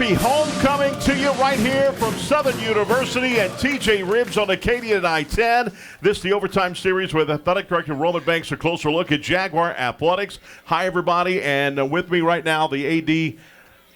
Happy homecoming to you right here from Southern University and TJ Ribs on Acadian and I-10. This is the Overtime Series with Athletic Director Roman Banks. A closer look at Jaguar Athletics. Hi, everybody, and with me right now, the AD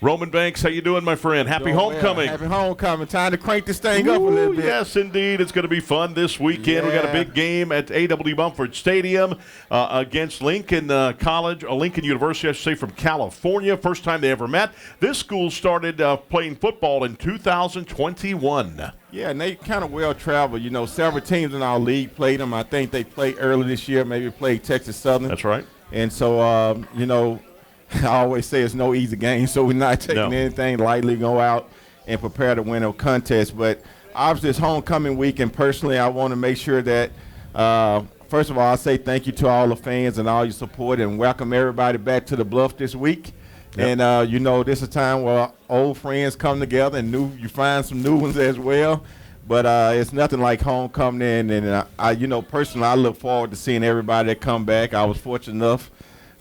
Roman Banks. How you doing, my friend? Happy homecoming. Happy homecoming. Time to crank this thing up a little bit. Yes, indeed. It's going to be fun this weekend. We got a big game at A.W. Mumford Stadium against Lincoln College, Lincoln University, I should say, from California. First time they ever met. This school started playing football in 2021. Yeah, and they kind of well-traveled. You know, several teams in our league played them. I think they played early this year, maybe played Texas Southern. That's right. And so, you know, I always say it's no easy game, so we're not taking anything lightly, go out and prepare to win a contest. But obviously it's homecoming week, and personally I want to make sure that, first of all, I say thank you to all the fans and all your support and welcome everybody back to the Bluff this week. Yep. And, you know, this is a time where old friends come together and you find some new ones as well. But it's nothing like homecoming, and you know, personally I look forward to seeing everybody that come back. I was fortunate enough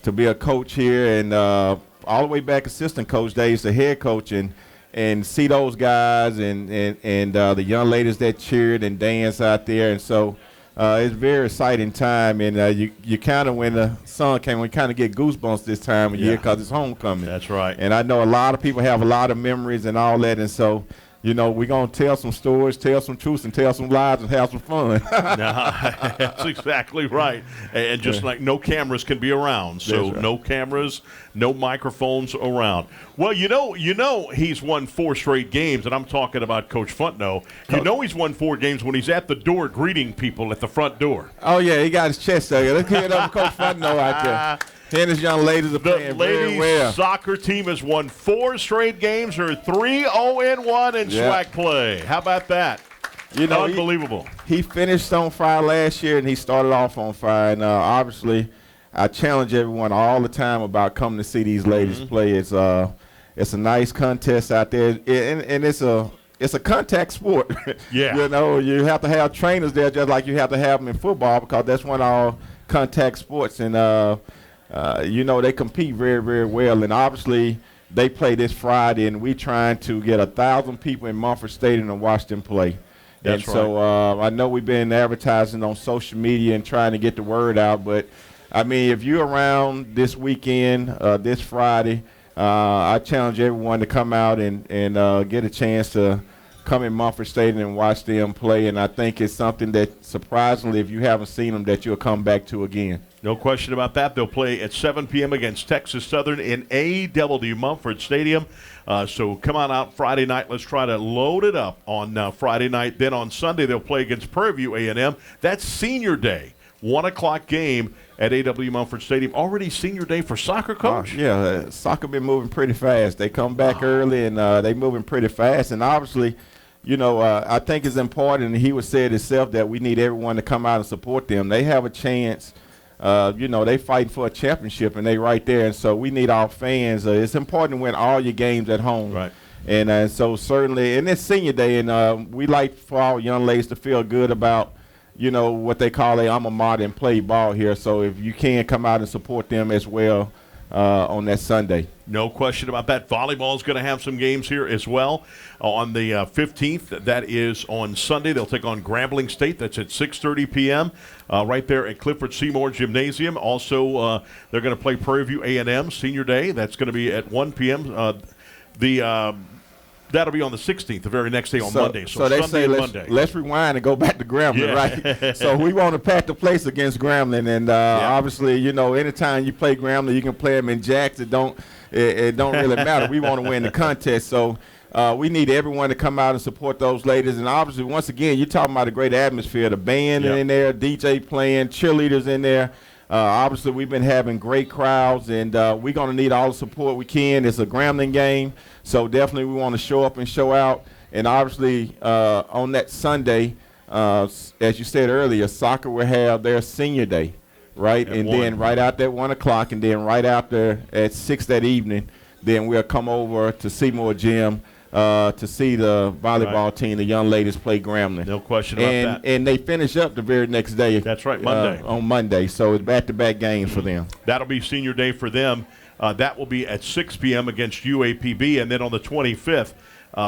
to be a coach here, and all the way back assistant coach days to head coach, and see those guys and the young ladies that cheered and danced out there. And so it's a very exciting time, and you kind of, when the sun came, we kind of get goosebumps this time of year because it's homecoming. That's right. And I know a lot of people have a lot of memories and all that, and so, you know, we're going to tell some stories, tell some truths, and tell some lies and have some fun. That's exactly right. And just like no cameras can be around. So no cameras, no microphones around. Well, you know he's won 4 straight games, and I'm talking about Coach Fontenot. You know he's won 4 games when he's at the door greeting people at the front door. Oh, yeah, he got his chest there. Let's hear it up for Coach Fontenot out there. He and his young ladies are playing very well. The ladies' soccer team has won 4 straight games, or 3-0-1 in SWAC play. How about that? You know, unbelievable. He finished on fire last year, and he started off on fire. And obviously, I challenge everyone all the time about coming to see these ladies play. It's a nice contest out there, and it's a contact sport. Yeah. You know, you have to have trainers there just like you have to have them in football, because that's one of our contact sports. And you know, they compete very, very well. And obviously, they play this Friday, and we're trying to get 1,000 people in Mumford Stadium to watch them play. That's right. So I know we've been advertising on social media and trying to get the word out. But, I mean, if you're around this weekend, this Friday, I challenge everyone to come out and get a chance to come in Mumford Stadium and watch them play. And I think it's something that, surprisingly, if you haven't seen them, that you'll come back to again. No question about that. They'll play at 7 p.m. against Texas Southern in A.W. Mumford Stadium. So come on out Friday night. Let's try to load it up on Friday night. Then on Sunday, they'll play against Prairie View A&M. That's senior day, 1 o'clock game at A.W. Mumford Stadium. Already senior day for soccer, Coach? Soccer been moving pretty fast. They come back early, and they moving pretty fast. And obviously, you know, I think it's important, and he would say it himself, that we need everyone to come out and support them. They have a chance. You know, they fighting for a championship, and they right there. And so we need our fans. It's important to win all your games at home. Right. And so certainly, and it's senior day, and we like for our young ladies to feel good about, you know, what they call a alma mater and play ball here. So if you can, come out and support them as well on that Sunday. No question about that. Volleyball is going to have some games here as well on the 15th. That is on Sunday. They'll take on Grambling State. That's at 6:30 p.m. Right there at Clifford Seymour Gymnasium. Also, they're going to play Prairie View A&M Senior Day. That's going to be at 1 p.m. That'll be on the 16th, the very next day on Monday. So they Sunday say and Monday. Let's rewind and go back to Grambling, right? So we want to pack the place against Grambling, and obviously, you know, anytime you play Grambling, you can play them in jacks. It don't really matter. We want to win the contest, so we need everyone to come out and support those ladies. And obviously, once again, you're talking about a great atmosphere. The band in there, DJ playing, cheerleaders in there. Obviously, we've been having great crowds, and we're going to need all the support we can. It's a Grambling game, so definitely we want to show up and show out. And obviously, on that Sunday, as you said earlier, soccer will have their senior day, right? And then right after at 1 o'clock, and then right after at 6 that evening, then we'll come over to Seymour Gym to see the volleyball team, the young ladies, play Grambling. No question about that. And they finish up the very next day. That's right, Monday. On Monday. So it's back-to-back games for them. That'll be senior day for them. That will be at 6 p.m. against UAPB, and then on the 25th,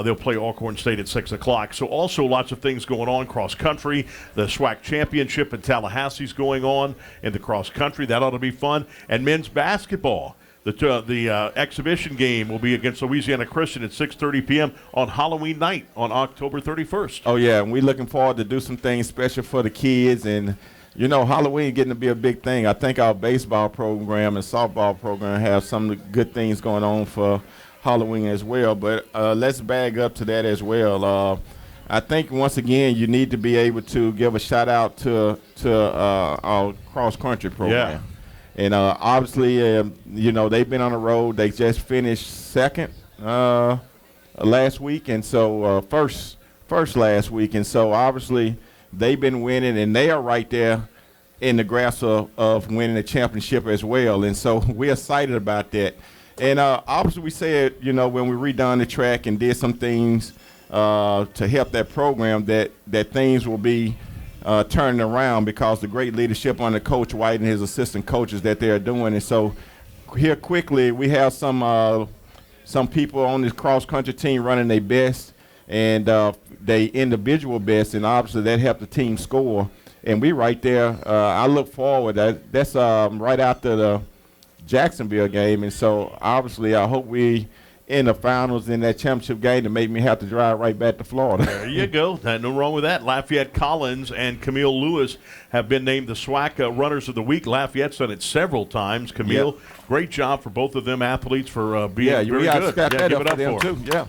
they'll play Alcorn State at 6 o'clock. So also lots of things going on cross country. The SWAC championship in Tallahassee is going on in the cross country. That ought to be fun. And men's basketball. The exhibition game will be against Louisiana Christian at 6:30 p.m. on Halloween night on October 31st. Oh, yeah, and we're looking forward to do some things special for the kids. And, you know, Halloween getting to be a big thing. I think our baseball program and softball program have some good things going on for Halloween as well. But let's bag up to that as well. I think, once again, you need to be able to give a shout-out to our cross-country program. Yeah. And obviously, you know, they've been on the road. They just finished second last week, and so first last week. And so obviously they've been winning, and they are right there in the grasp of winning the championship as well. And so we're excited about that. And obviously we said, you know, when we redone the track and did some things to help that program, that things will be turning around because the great leadership under Coach White and his assistant coaches that they're doing. And so here quickly, we have some people on this cross-country team running their best and they individual best, and obviously that helped the team score. And we right there, I look forward. That's right after the Jacksonville game. And so obviously I hope we in the finals in that championship game to make me have to drive right back to Florida. There you go. No wrong with that. Lafayette Collins and Camille Lewis have been named the SWAC Runners of the Week. Lafayette's done it several times. Camille, great job for both of them athletes for being very good. Yeah, give it up for them too. Yeah.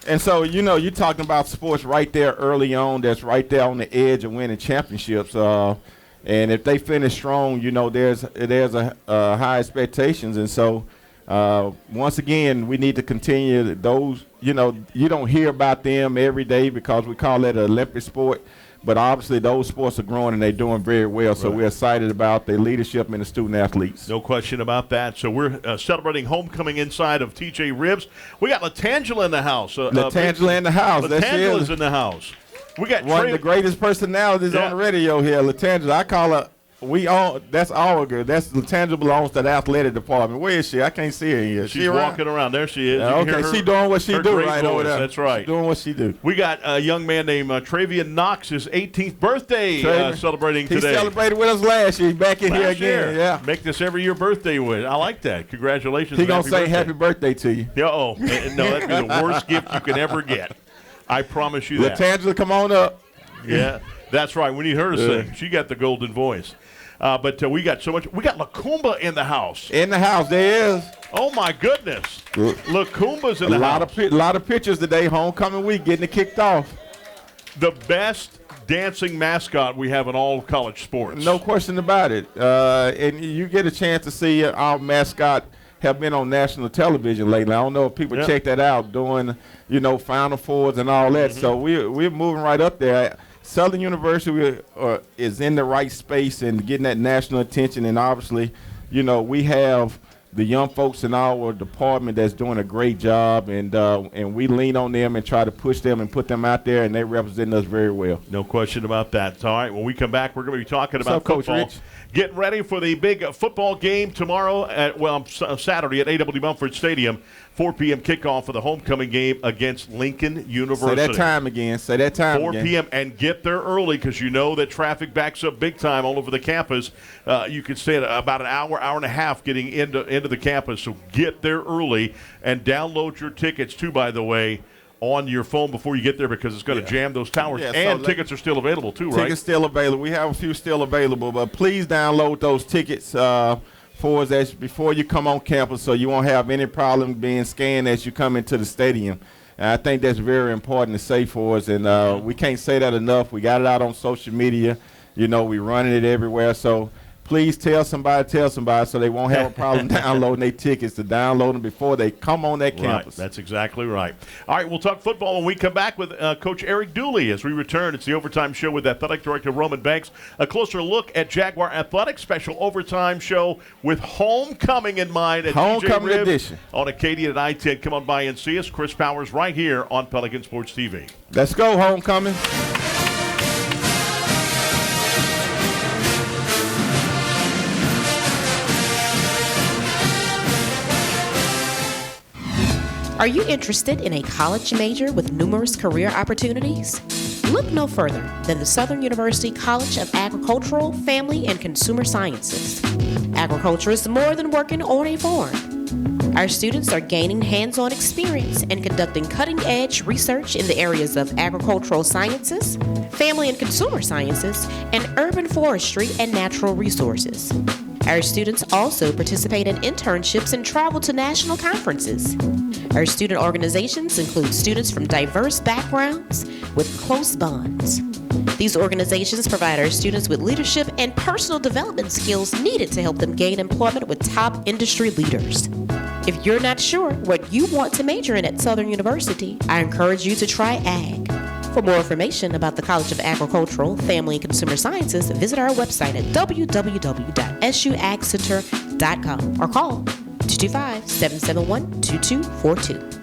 And so, you know, you're talking about sports right there early on that's right there on the edge of winning championships. And if they finish strong, you know, there's a high expectations. And so, once again, we need to continue those. You know, you don't hear about them every day because we call it an Olympic sport. But obviously those sports are growing and they're doing very well. So we're excited about the leadership and the student athletes. No question about that. So we're celebrating homecoming inside of TJ Ribs. We got Latangela in the house. Latangela in the house. Latangela's in the house. We got one of the greatest personalities on the radio here, Latangela. I call her. That's our girl. That's Latangela belongs to the athletic department. Where is she? I can't see her here. She's walking around. There she is. Okay, she's doing what she do right over there. That's right. She's doing what she do. We got a young man named Travian Knox, his 18th birthday celebrating today. He celebrated with us last year. He's back in here again. Yeah. Make this every year birthday with. I like that. Congratulations. He's going to say happy birthday to you. Yeah, no, that'd be the worst gift you can ever get. I promise you that. Latangela, come on up. Yeah, that's right. We need her to sing. She got the golden voice. But we got so much. We got Lacumba in the house. In the house, there is. Oh my goodness, Lacumba's in the house. A lot of pictures today. Homecoming week, getting it kicked off. The best dancing mascot we have in all of college sports. No question about it. And you get a chance to see our mascot have been on national television lately. I don't know if people check that out doing, Final Fours and all that. Mm-hmm. So we're moving right up there. Southern University is in the right space and getting that national attention. And obviously, we have the young folks in our department that's doing a great job, and we lean on them and try to push them and put them out there, and they represent us very well. No question about that. All right, when we come back, we're going to be talking about football. Coach Rich? Getting ready for the big football game tomorrow Saturday at A.W. Mumford Stadium. 4 p.m. kickoff for the homecoming game against Lincoln University. Say that time again. 4 p.m. and get there early because you know that traffic backs up big time all over the campus. You could stay about an hour and a half getting into the campus. So get there early and download your tickets too, by the way, on your phone before you get there because it's going to jam those towers. Yeah, and tickets are still available too, right? Tickets still available. We have a few still available, but please download those tickets for us before you come on campus so you won't have any problem being scanned as you come into the stadium. And I think that's very important to say for us, and we can't say that enough. We got it out on social media. We're running it everywhere. So please tell somebody so they won't have a problem downloading their tickets, to download them before they come on that campus. Right, that's exactly right. All right, we'll talk football when we come back with Coach Eric Dooley as we return. It's the Overtime Show with Athletic Director Roman Banks. A closer look at Jaguar Athletics, special overtime show with homecoming in mind at Homecoming DJ Rib edition. On Acadia at I-10. Come on by and see us. Chris Powers right here on Pelican Sports TV. Let's go, homecoming. Are you interested in a college major with numerous career opportunities? Look no further than the Southern University College of Agricultural, Family, and Consumer Sciences. Agriculture is more than working on a farm. Our students are gaining hands-on experience and conducting cutting-edge research in the areas of agricultural sciences, family and consumer sciences, and urban forestry and natural resources. Our students also participate in internships and travel to national conferences. Our student organizations include students from diverse backgrounds with close bonds. These organizations provide our students with leadership and personal development skills needed to help them gain employment with top industry leaders. If you're not sure what you want to major in at Southern University, I encourage you to try Ag. For more information about the College of Agricultural, Family, and Consumer Sciences, visit our website at www.suagcenter.com or call 225-771-2242.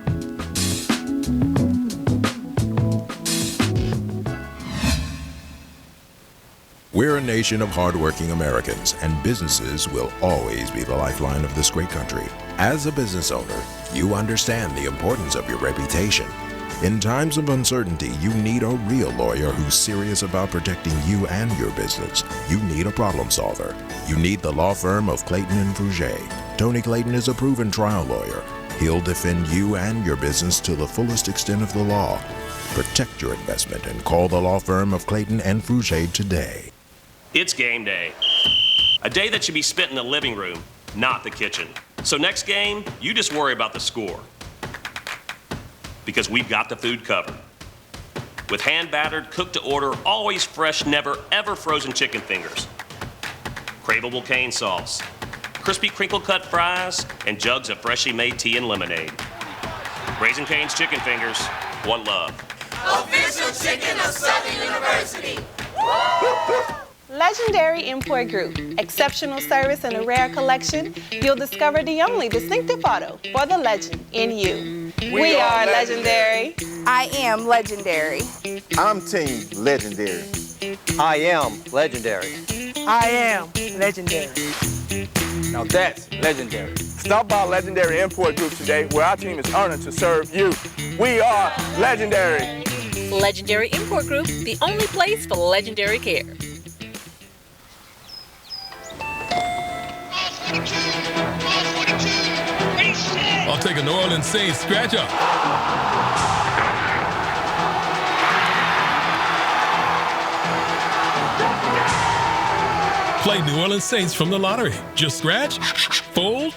We're a nation of hardworking Americans, and businesses will always be the lifeline of this great country. As a business owner, you understand the importance of your reputation. In times of uncertainty, you need a real lawyer who's serious about protecting you and your business. You need a problem solver. You need the law firm of Clayton and Fouger. Tony Clayton is a proven trial lawyer. He'll defend you and your business to the fullest extent of the law. Protect your investment and call the law firm of Clayton and Fouger today. It's game day. A day that should be spent in the living room, not the kitchen. So next game, you just worry about the score. Because we've got the food covered. With hand-battered, cooked-to-order, always fresh, never, ever frozen chicken fingers. Craveable cane sauce. Crispy crinkle-cut fries, and jugs of freshly made tea and lemonade. Raising Cane's Chicken Fingers, one love. Official chicken of Southern University. Legendary Import Group. Exceptional service and a rare collection. You'll discover the only distinctive photo for the legend in you. We are legendary. I am legendary. I'm Team Legendary. I am legendary. I am legendary. Now that's legendary. Stop by Legendary Import Group today, where our team is honored to serve you. We are legendary. Legendary Import Group, the only place for legendary care. I'll take a New Orleans Saints scratch up. Play New Orleans Saints from the lottery. Just scratch, fold,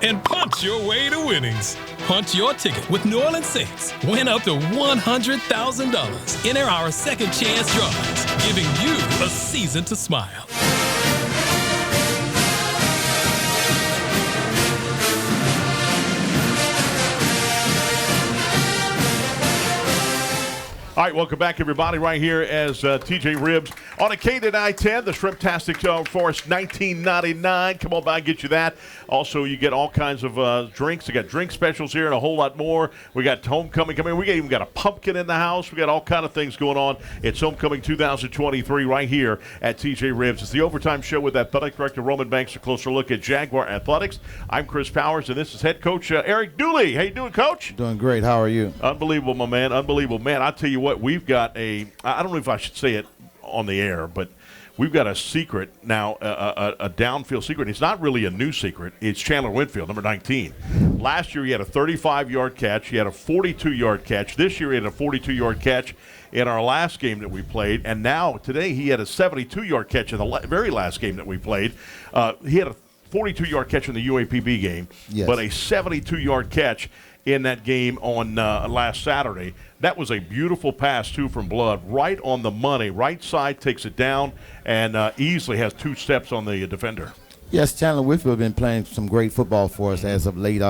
and punch your way to winnings. Punch your ticket with New Orleans Saints. Win up to $100,000. Enter our second chance drawings, giving you a season to smile. All right, welcome back, everybody, right here as TJ Ribs on Acadia I-10, the Shrimp-tastic Forest 1999. Come on by and get you that. Also, you get all kinds of drinks. We got drink specials here and a whole lot more. We got homecoming coming. We even got a pumpkin in the house. We got all kind of things going on. It's homecoming 2023 right here at TJ Ribs. It's the Overtime Show with Athletic Director Roman Banks. A closer look at Jaguar Athletics. I'm Chris Powers, and this is head coach Eric Dooley. How you doing, Coach? Doing great. How are you? Unbelievable, my man. Unbelievable. Man, I tell you what, we've got I don't know if I should say it on the air, but we've got a secret now, a downfield secret. It's not really a new secret. It's Chandler Winfield, number 19. Last year he had a 35-yard catch. He had a 42-yard catch. This year he had a 42-yard catch in our last game that we played. And now today he had a 72-yard catch in the very last game that we played. He had a 42-yard catch in the UAPB game, yes, but a 72-yard catch in that game on last Saturday. That was a beautiful pass, too, from Blood, right on the money. Right side takes it down and easily has 2 steps on the defender. Yes, Chandler Whitfield been playing some great football for us as of late.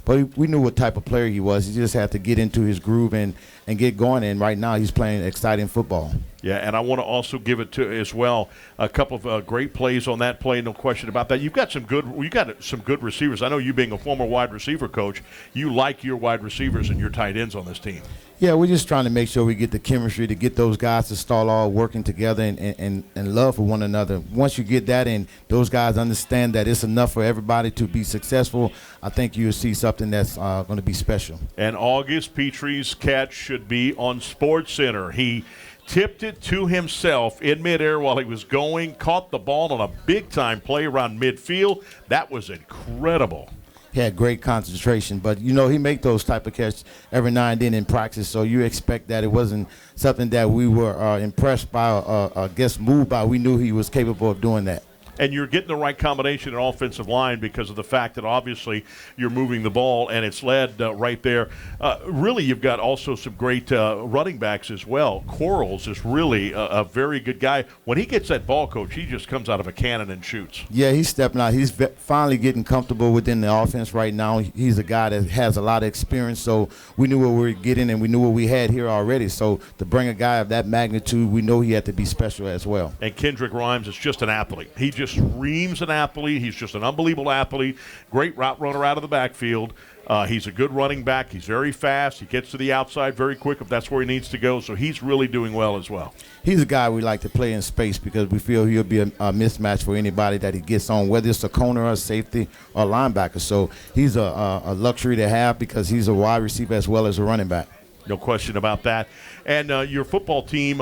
But we knew what type of player he was. He just had to get into his groove and get going. And right now he's playing exciting football. Yeah, and I want to also give it to as well a couple of great plays on that play. No question about that. You got some good receivers. I know you being a former wide receiver coach, you like your wide receivers and your tight ends on this team. Yeah, we're just trying to make sure we get the chemistry to get those guys to start all working together and love for one another. Once you get that and those guys understand that it's enough for everybody to be successful, I think you'll see something that's going to be special. And August Petrie's catch should be on SportsCenter. He tipped it to himself in midair while he was going, caught the ball on a big-time play around midfield. That was incredible. He had great concentration, but, he make those type of catches every now and then in practice, so you expect that. It wasn't something that we were impressed by or I guess moved by. We knew he was capable of doing that. And you're getting the right combination in offensive line because of the fact that obviously you're moving the ball and it's led right there. Really, you've got also some great running backs as well. Quarles is really a very good guy. When he gets that ball, Coach, he just comes out of a cannon and shoots. Yeah, he's stepping out. He's finally getting comfortable within the offense right now. He's a guy that has a lot of experience, so we knew what we were getting and we knew what we had here already. So to bring a guy of that magnitude, we know he had to be special as well. And Kendrick Rhymes is just an athlete. He just screams an athlete. He's just an unbelievable athlete. Great route runner out of the backfield. He's a good running back. He's very fast. He gets to the outside very quick if that's where he needs to go. So he's really doing well as well. He's a guy we like to play in space because we feel he'll be a mismatch for anybody that he gets on, whether it's a corner or a safety or a linebacker. So he's a luxury to have because he's a wide receiver as well as a running back. No question about that. And your football team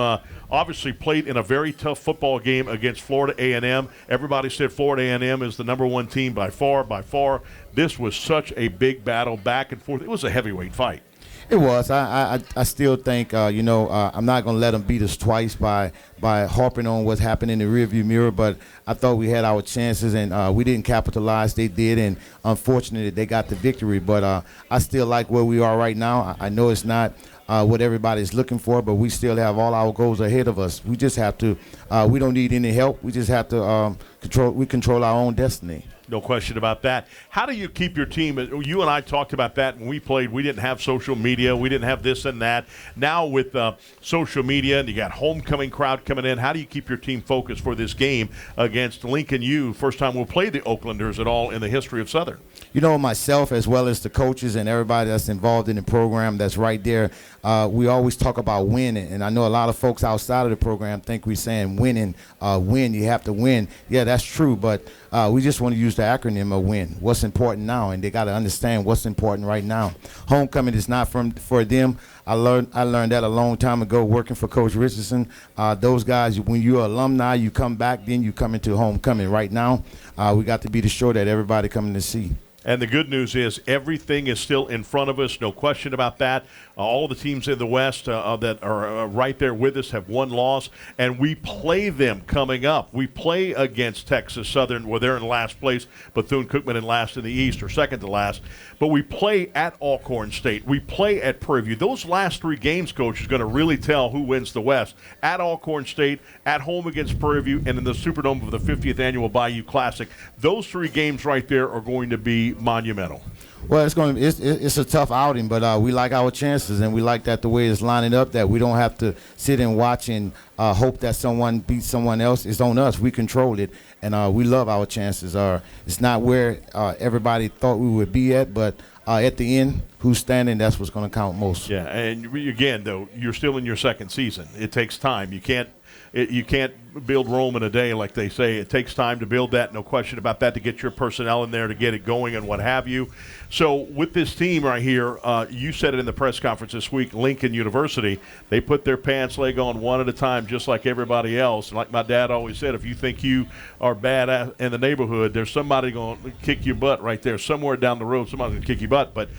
obviously played in a very tough football game against Florida A&M. Everybody said Florida A&M is the number 1 team by far. This was such a big battle back and forth. It was a heavyweight fight. It was. I still think, I'm not going to let them beat us twice by harping on what's happened in the rearview mirror, but I thought we had our chances, and we didn't capitalize. They did, and unfortunately, they got the victory. But I still like where we are right now. I know it's not what everybody's looking for, but we still have all our goals ahead of us. We just have to we don't need any help. We just have to control our own destiny. No question about that. How do you keep your team? You and I talked about that when we played. We didn't have social media. We didn't have this and that. Now with social media and you got homecoming crowd coming in, how do you keep your team focused for this game against Lincoln U? First time we'll play the Oaklanders at all in the history of Southern. Myself as well as the coaches and everybody that's involved in the program that's right there, we always talk about winning. And I know a lot of folks outside of the program think we're saying winning, win, you have to win. Yeah, that's true, but we just want to use the acronym of WIN. What's important now, and they got to understand what's important right now. Homecoming is not for them. I learned that a long time ago working for Coach Richardson. Those guys, when you're an alumni, you come back, then you come into homecoming. Right now, we got to be the show that everybody coming to see. And the good news is everything is still in front of us, no question about that. All the teams in the West that are right there with us have one loss, and we play them coming up. We play against Texas Southern, where they're in last place, Bethune-Cookman in last in the East, or second to last. But we play at Alcorn State. We play at Prairie View. Those last 3 games, Coach, is going to really tell who wins the West. At Alcorn State, at home against Prairie View, and in the Superdome of the 50th Annual Bayou Classic. Those 3 games right there are going to be monumental. Well, it's a tough outing, but we like our chances, and we like that the way it's lining up, that we don't have to sit and watch and hope that someone beats someone else. It's on us. We control it, and we love our chances. It's not where everybody thought we would be at, but at the end, who's standing, that's what's going to count most. Yeah, and again, though, you're still in your second season. It takes time. You can't build Rome in a day, like they say. It takes time to build that, no question about that, to get your personnel in there, to get it going and what have you. So with this team right here, you said it in the press conference this week, Lincoln University, they put their pants leg on one at a time just like everybody else. And like my dad always said, if you think you are bad in the neighborhood, there's somebody going to kick your butt right there. Somewhere down the road, somebody's going to kick your butt. But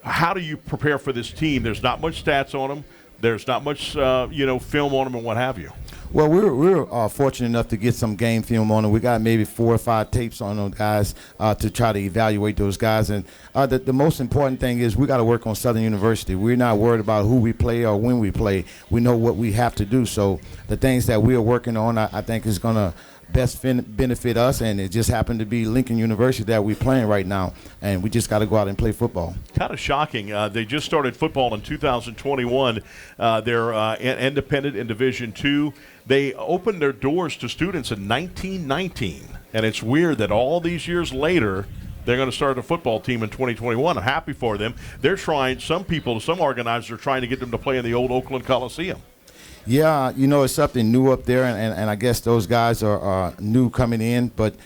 how do you prepare for this team? There's not much stats on them. There's not much, film on them and what have you. Well, we're fortunate enough to get some game film on them. We got maybe 4 or 5 tapes on those guys to try to evaluate those guys. And the most important thing is we got to work on Southern University. We're not worried about who we play or when we play. We know what we have to do. So the things that we are working on, I think is going to best benefit us, and it just happened to be Lincoln University that we're playing right now, and we just got to go out and play football. Kind of shocking. They just started football in 2021. They're independent in Division II. They opened their doors to students in 1919, and it's weird that all these years later they're going to start a football team in 2021. I'm happy for them. They're trying, some organizers are trying to get them to play in the old Oakland Coliseum. Yeah, it's something new up there, and I guess those guys are new coming in. But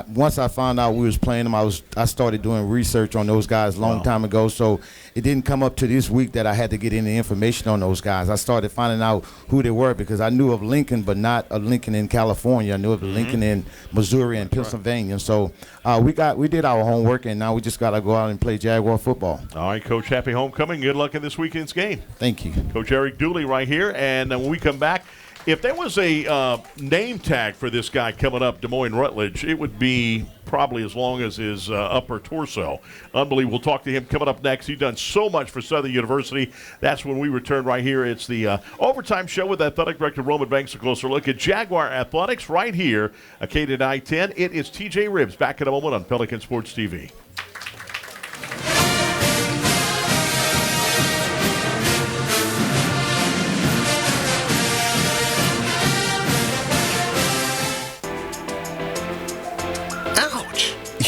once I found out we was playing them, I started doing research on those guys a long time ago. So it didn't come up to this week that I had to get any information on those guys. I started finding out who they were because I knew of Lincoln, but not of Lincoln in California. I knew of Lincoln in Missouri and Pennsylvania. So we did our homework, and now we just got to go out and play Jaguar football. All right, Coach, happy homecoming. Good luck in this weekend's game. Thank you. Coach Eric Dooley right here. And when we come back, if there was a name tag for this guy coming up, Des Moines Rutledge, it would be probably as long as his upper torso. Unbelievable. We'll talk to him coming up next. He's done so much for Southern University. That's when we return right here. It's the Overtime Show with Athletic Director Roman Banks. A closer look at Jaguar Athletics right here, Acadian I-10. It is TJ Ribbs back in a moment on Pelican Sports TV.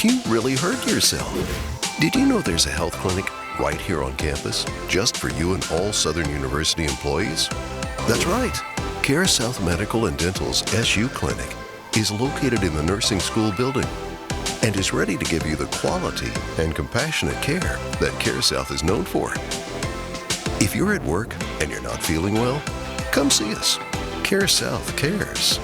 You really hurt yourself. Did you know there's a health clinic right here on campus just for you and all Southern University employees? That's right. CareSouth Medical and Dental's SU Clinic is located in the nursing school building and is ready to give you the quality and compassionate care that CareSouth is known for. If you're at work and you're not feeling well, come see us. CareSouth cares.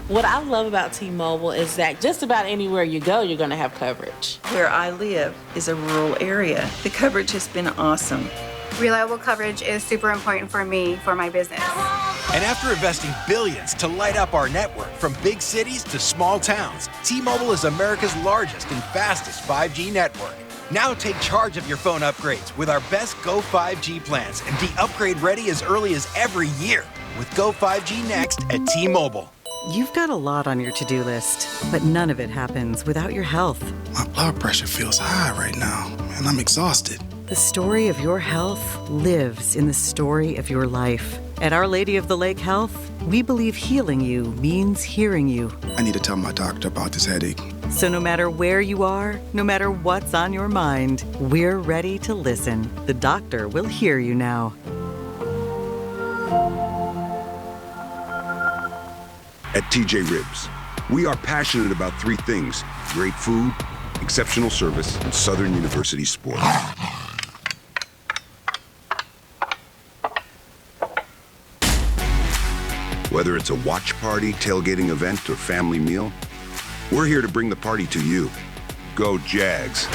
What I love about T-Mobile is that just about anywhere you go, you're going to have coverage. Where I live is a rural area. The coverage has been awesome. Reliable coverage is super important for me, for my business. And after investing billions to light up our network from big cities to small towns, T-Mobile is America's largest and fastest 5G network. Now take charge of your phone upgrades with our best Go 5G plans and be upgrade ready as early as every year with Go 5G Next at T-Mobile. You've got a lot on your to-do list, but none of it happens without your health. My blood pressure feels high right now, and I'm exhausted. The story of your health lives in the story of your life. At Our Lady of the Lake Health, we believe healing you means hearing you. I need to tell my doctor about this headache. So no matter where you are, no matter what's on your mind, we're ready to listen. The doctor will hear you now. At TJ Ribbs, we are passionate about 3 things: great food, exceptional service, and Southern University sports. Whether it's a watch party, tailgating event, or family meal, we're here to bring the party to you. Go Jags.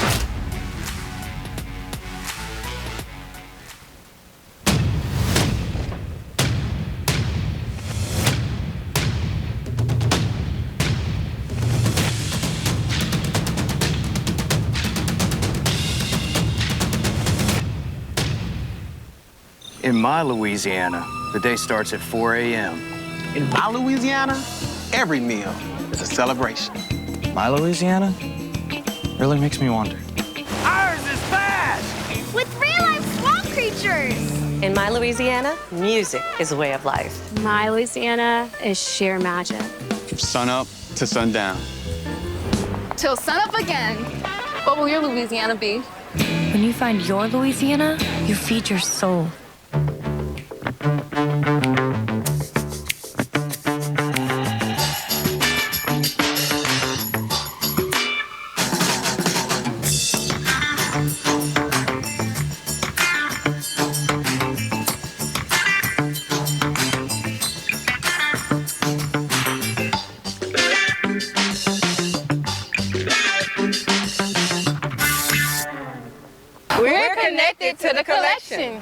In my Louisiana, the day starts at 4 a.m. In my Louisiana, every meal is a celebration. My Louisiana really makes me wonder. Ours is fast! With real-life swamp creatures! In my Louisiana, music is a way of life. My Louisiana is sheer magic. From sun up to sundown. Till sunup again. What will your Louisiana be? When you find your Louisiana, you feed your soul. We're connected to the collection.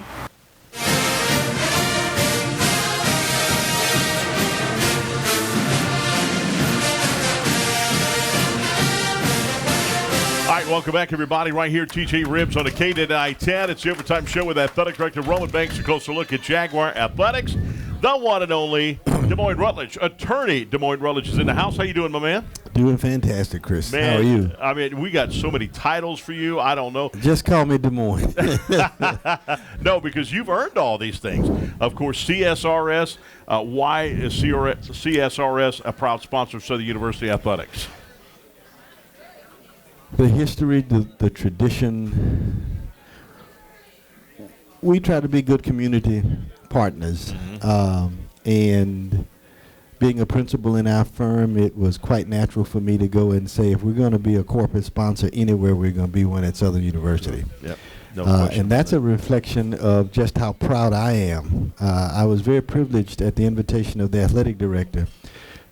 right, welcome back, everybody. Right here, TJ Ribs on the K-10. It's the Overtime Show with Athletic Director Roman Banks. A closer look at Jaguar Athletics. The one and only Des Moines Rutledge. Attorney Des Moines Rutledge is in the house. How you doing, my man? Doing fantastic, Chris. Man, how are you? I mean, we got so many titles for you. I don't know. Just call me Des Moines. No, because you've earned all these things. Of course, CSRS. Why is CSRS a proud sponsor of Southern University Athletics? The history, the tradition. We try to be good community partners. And being a principal in our firm, it was quite natural for me to go and say, if we're going to be a corporate sponsor anywhere, we're going to be one at Southern University. Yep. No question. And that's a reflection of just how proud I am. I was very privileged at the invitation of the athletic director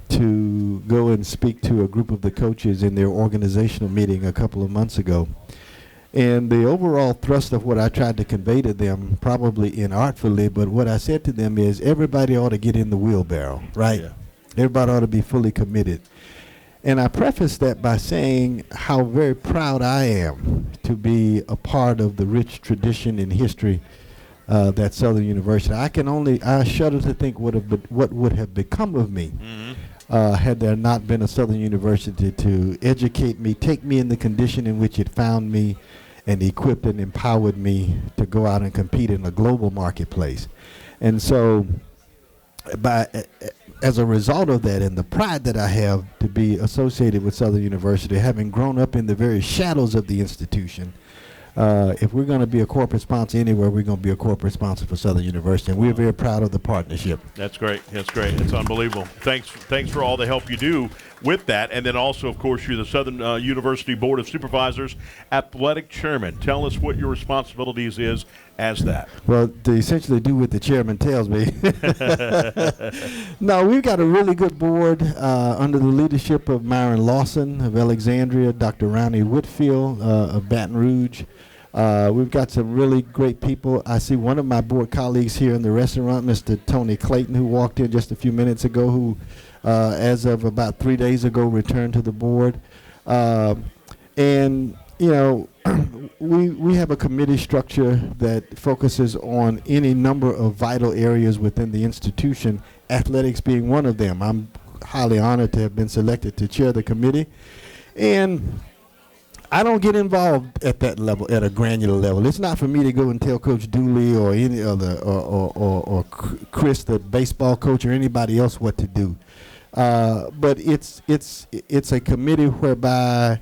to go and speak to a group of the coaches in their organizational meeting a couple of months ago. And the overall thrust of what I tried to convey to them, probably inartfully, but what I said to them is everybody ought to get in the wheelbarrow, right? Yeah. Everybody ought to be fully committed. And I prefaced that by saying how very proud I am to be a part of the rich tradition and history that Southern University. I shudder to think what would have become of me had there not been a Southern University to educate me, take me in the condition in which it found me, and equipped and empowered me to go out and compete in a global marketplace. And so as a result of that and the pride that I have to be associated with Southern University, having grown up in the very shadows of the institution, if we're going to be a corporate sponsor anywhere, we're going to be a corporate sponsor for Southern University, and we're very proud of the partnership. That's great. That's great. It's unbelievable. Thanks for all the help you do with that. And then also, of course, you're the Southern University Board of Supervisors Athletic Chairman. Tell us what your responsibilities is as that. Well, to essentially do what the chairman tells me. No, we've got a really good board under the leadership of Myron Lawson of Alexandria, Dr. Ronnie Whitfield of Baton Rouge. We've got some really great people. I see one of my board colleagues here in the restaurant, Mr. Tony Clayton, who walked in just a few minutes ago, who, as of about 3 days ago, returned to the board. And, you know, we have a committee structure that focuses on any number of vital areas within the institution, athletics being one of them. I'm highly honored to have been selected to chair the committee. And I don't get involved at that level, at a granular level. It's not for me to go and tell Coach Dooley or any other, or Chris, the baseball coach, or anybody else what to do. But it's a committee whereby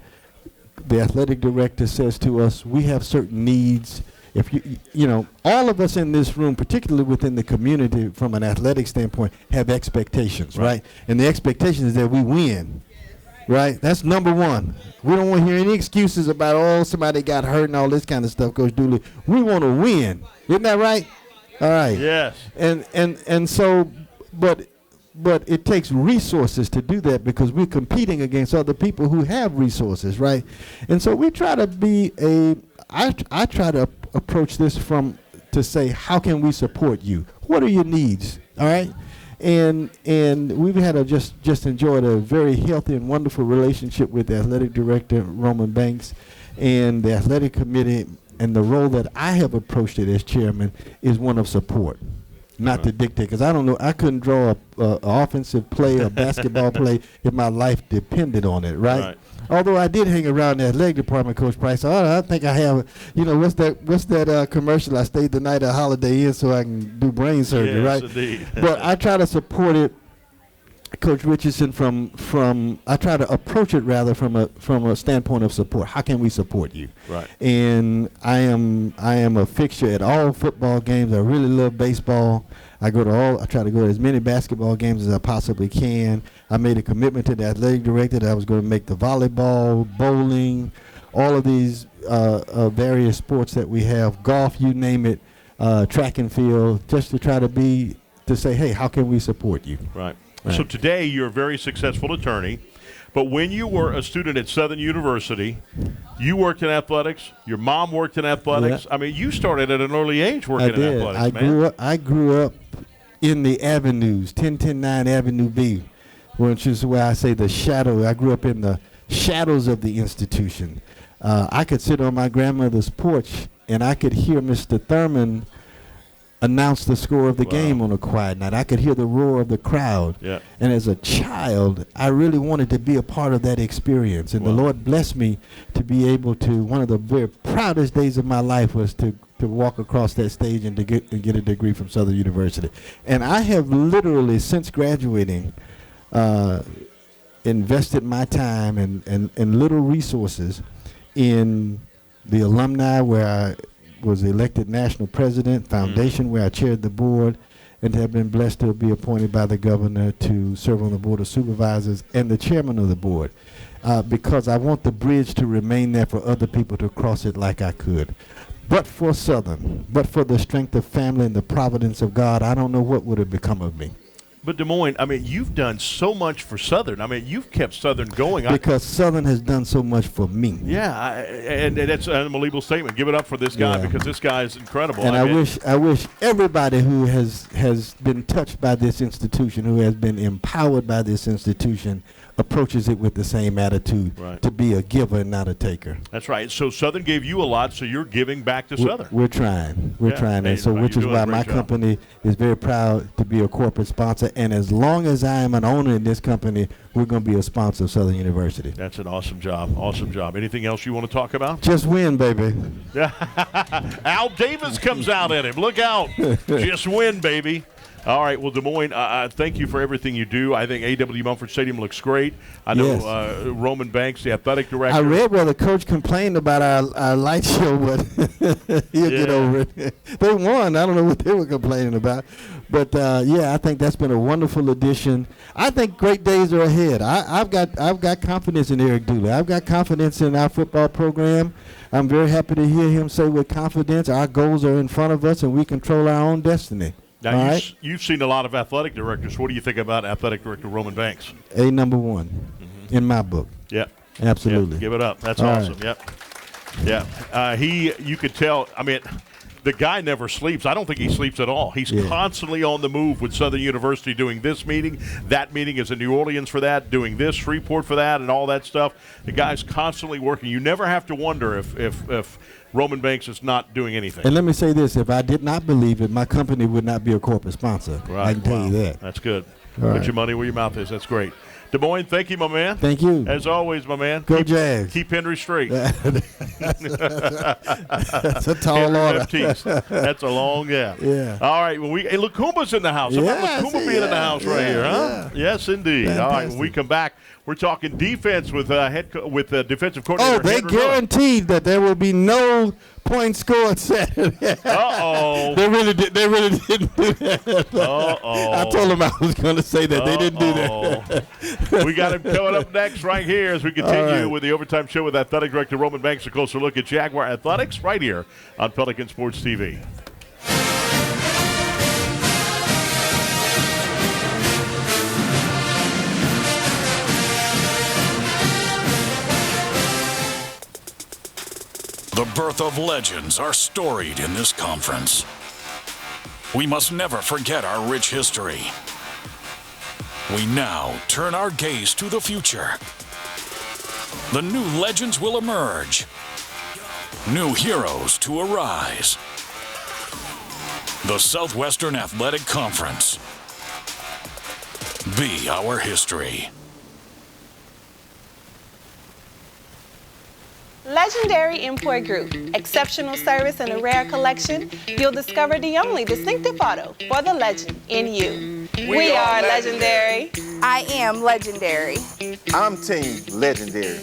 the athletic director says to us, we have certain needs. If you know, all of us in this room, particularly within the community from an athletic standpoint, have expectations, right? And the expectation is that we win. Right? That's number one. We don't want to hear any excuses about, oh, somebody got hurt and all this kind of stuff, Coach Dooley. We want to win. Isn't that right? All right. Yes. And so, but it takes resources to do that because we're competing against other people who have resources, right? And so we try to be I try to approach this to say, how can we support you? What are your needs? All right? And we've had just enjoyed a very healthy and wonderful relationship with the athletic director, Roman Banks, and the athletic committee. And the role that I have approached it as chairman is one of support, not to dictate. Because I don't know, I couldn't draw a offensive play or basketball play if my life depended on it, right? Although I did hang around the athletic department, Coach Price. I think I have, you know, what's that commercial? I stayed the night at Holiday Inn so I can do brain surgery, right? Indeed. But I try to support it, Coach Richardson, I try to approach it rather from a standpoint of support. How can we support you? Right. And I am a fixture at all football games. I really love baseball. I try to go to as many basketball games as I possibly can. I made a commitment to the athletic director that I was going to make the volleyball, bowling, all of these various sports that we have, golf, you name it, track and field, just to try to say, hey, how can we support you? Right. So today you're a very successful attorney, but when you were a student at Southern University, you worked in athletics. Your mom worked in athletics. Yeah. I mean, you started at an early age working in athletics, I grew up in the avenues, 1010-9 Avenue B, which is where I say the shadow. I grew up in the shadows of the institution. I could sit on my grandmother's porch and I could hear Mr. Thurman announce the score of the game on a quiet night. I could hear the roar of the crowd. Yeah. And as a child, I really wanted to be a part of that experience. And the Lord blessed me to be able to, one of the very proudest days of my life was to walk across that stage and to get a degree from Southern University. And I have literally, since graduating, invested my time and little resources in the alumni where I was elected national president, foundation where I chaired the board, and have been blessed to be appointed by the governor to serve on the board of supervisors and the chairman of the board, because I want the bridge to remain there for other people to cross it like I could. But for Southern, but for the strength of family and the providence of God, I don't know what would have become of me. But Des Moines, I mean, you've done so much for Southern. I mean, you've kept Southern going. Because Southern has done so much for me. Yeah, and that's an unbelievable statement. Give it up for this guy because this guy is incredible. And I wish everybody who has been touched by this institution, who has been empowered by this institution, approaches it with the same attitude, to be a giver and not a taker. That's right. So Southern gave you a lot, so you're giving back to Southern. We're trying. We're trying. And so which is why my company is very proud to be a corporate sponsor. And as long as I am an owner in this company, we're going to be a sponsor of Southern University. That's an awesome job. Awesome job. Anything else you want to talk about? Just win, baby. Al Davis comes out at him. Look out. Just win, baby. All right, well, Des Moines, thank you for everything you do. I think A.W. Mumford Stadium looks great. I know Roman Banks, the athletic director. I read where the coach complained about our light show, but he'll get over it. They won. I don't know what they were complaining about. But, I think that's been a wonderful addition. I think great days are ahead. I've got confidence in Eric Dooley. I've got confidence in our football program. I'm very happy to hear him say with confidence our goals are in front of us and we control our own destiny. Now, you've seen a lot of athletic directors. What do you think about athletic director Roman Banks? Number one in my book. Yeah. Absolutely. Yep. Give it up. That's all awesome. Right. Yep. Yeah. You could tell, I mean, the guy never sleeps. I don't think he sleeps at all. He's constantly on the move with Southern University, doing this meeting. That meeting is in New Orleans for that, doing this, Shreveport for that, and all that stuff. The guy's constantly working. You never have to wonder if Roman Banks is not doing anything. And let me say this. If I did not believe it, my company would not be a corporate sponsor. Right. I can tell you that. That's good. All Put your money where your mouth is. That's great. Des Moines, thank you, my man. Thank you. As always, my man. Go Jags. Keep Henry straight. That's a tall order. That's a long gap. Yeah. All right. Well, Lukumba's in the house. How about Lukuma being in the house right here, huh? Yes, indeed. Fantastic. All right. When we come back, we're talking defense with defensive coordinator. Oh, they Henry Miller. guaranteed that there will be no points scored Saturday. Uh-oh. They really didn't do that. Uh-oh. I told them I was going to say that. They didn't do that. We got him coming up next right here as we continue with the Overtime Show with Athletic Director Roman Banks. A closer look at Jaguar Athletics right here on Pelican Sports TV. The birth of legends are storied in this conference. We must never forget our rich history. We now turn our gaze to the future. The new legends will emerge. New heroes to arise. The Southwestern Athletic Conference. Be our history. Legendary Import Group. Exceptional service and a rare collection. You'll discover the only distinctive auto for the legend in you. We are legendary. I am legendary. I'm Team Legendary.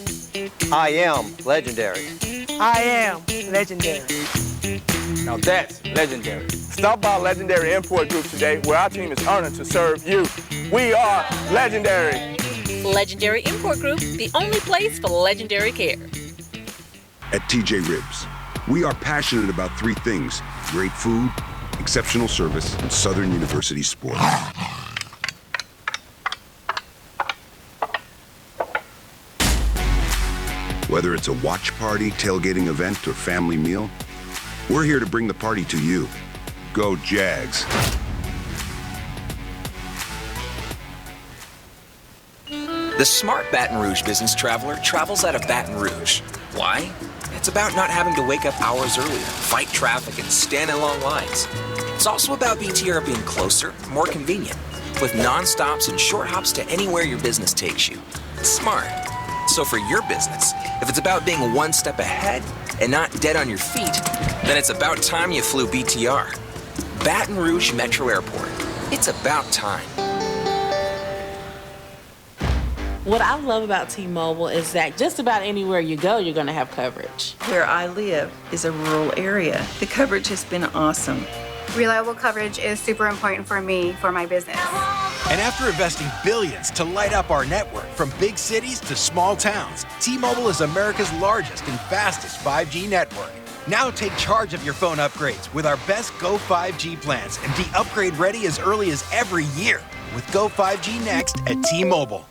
I am legendary. I am legendary. Now that's legendary. Stop by Legendary Import Group today, where our team is honored to serve you. We are legendary. Legendary Import Group, the only place for legendary care. At TJ Ribs, we are passionate about three things: great food, exceptional service, and Southern University sports. Whether it's a watch party, tailgating event, or family meal, we're here to bring the party to you. Go Jags. The smart Baton Rouge business traveler travels out of Baton Rouge, Why? It's about not having to wake up hours earlier, fight traffic, and stand in long lines. It's also about BTR being closer, more convenient, with non-stops and short hops to anywhere your business takes you. It's smart. So for your business, if it's about being one step ahead and not dead on your feet, then it's about time you flew BTR. Baton Rouge Metro Airport. It's about time. What I love about T-Mobile is that just about anywhere you go, you're going to have coverage. Where I live is a rural area. The coverage has been awesome. Reliable coverage is super important for me, for my business. And after investing billions to light up our network from big cities to small towns, T-Mobile is America's largest and fastest 5G network. Now take charge of your phone upgrades with our best Go 5G plans and be upgrade ready as early as every year with Go 5G Next at T-Mobile.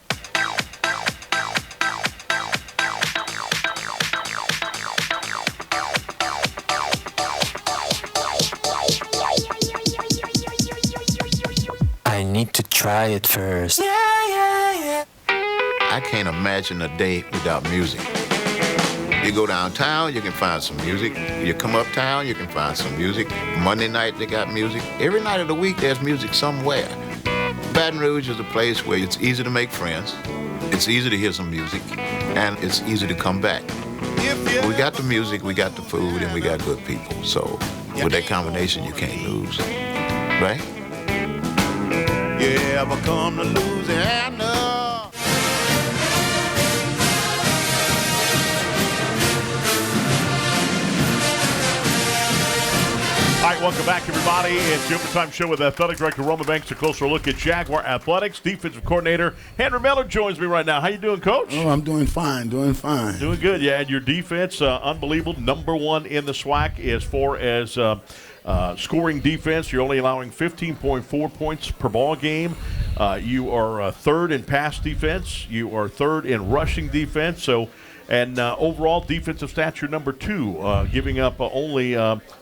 I need to try it first. I can't imagine a day without music. You go downtown, you can find some music. You come uptown, you can find some music. Monday night, they got music. Every night of the week, there's music somewhere. Baton Rouge is a place where it's easy to make friends, it's easy to hear some music, and it's easy to come back. We got the music, we got the food, and we got good people. So with that combination, you can't lose, right? You ever come to Louisiana? All right, welcome back, everybody. It's the Overtime Show with Athletic Director Roman Banks. A closer look at Jaguar Athletics. Defensive Coordinator Henry Miller joins me right now. How you doing, Coach? Oh, I'm doing fine, doing good, yeah. And your defense, unbelievable. Number one in the SWAC as far as scoring defense. You're only allowing 15.4 points per ball game. You are third in pass defense. You are third in rushing defense. So, and overall defensive stats, you're number two, giving up only